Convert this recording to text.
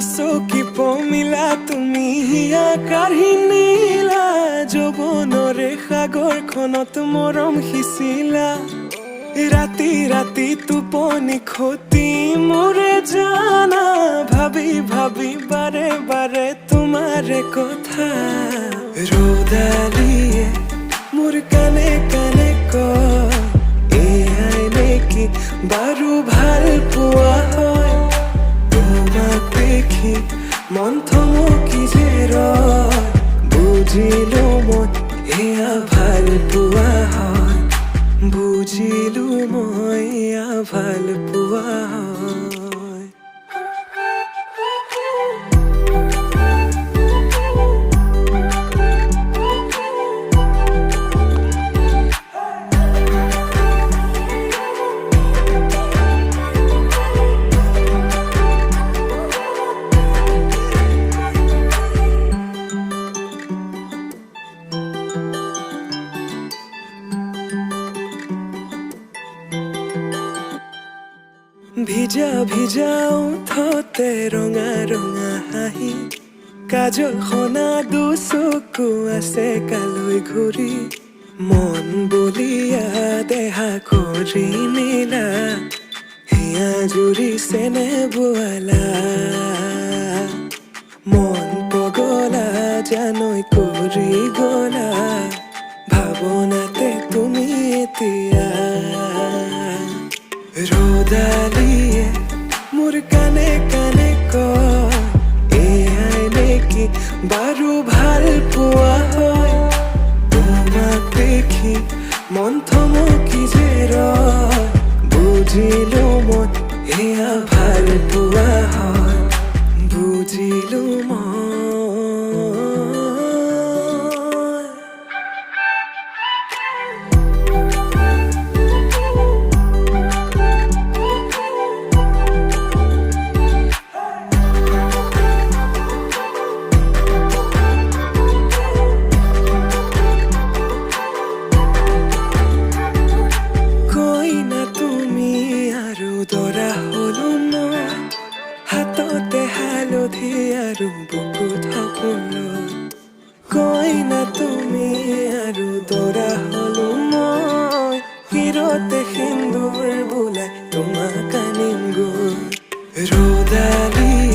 চকী পমিলা তুমি হিয়া কাঢ়ি নিলা যৌৱনৰে সাগৰখনত মৰম সিঁচিলা ৰাতি ৰাতি টোপনি খতি মোৰে জানা ভাবি ভাবি বাৰে বাৰে তোমাৰে কথা ৰ'দালিয়ে মোৰ কানে কানে কয় এয়াই নেকি বাৰু ভাল পোৱা হয় তোমাক দেখি মন থমকি যে ৰয় বুজিলো মই এয়া ভাল পোৱা হয় বুজিলো মই এয়া ভাল পোৱা হয় ভিজা ভিজা ওঠতে ৰঙা ৰঙা হাঁহি কাজল সনা দুচকু আছে কালৈ ঘূৰি মন বলিয়া দেহা কৰি নিলা হিয়া জুৰিছেনে বোৱালা মন পগলা জানৈ কৰি গলা ভাৱনাতে তুমি এতিয়া ৰ'দালিয়ে মোৰ কানে কানে কয় এয়াই নেকি বাৰু ভাল পোৱা হয় তোমাক দেখি মন থমকি যে ৰয় বুজিলো মই এয়া ভাল পোৱা হয় বুজিলো মই দৰা হলো মই হাততে হালধি আৰু বুকুত সপোন কইনা তুমি আৰু দৰা হলো মই শিৰতে সিন্দুৰ বোলাই তোমাক আনিম গৈ ৰ'দালি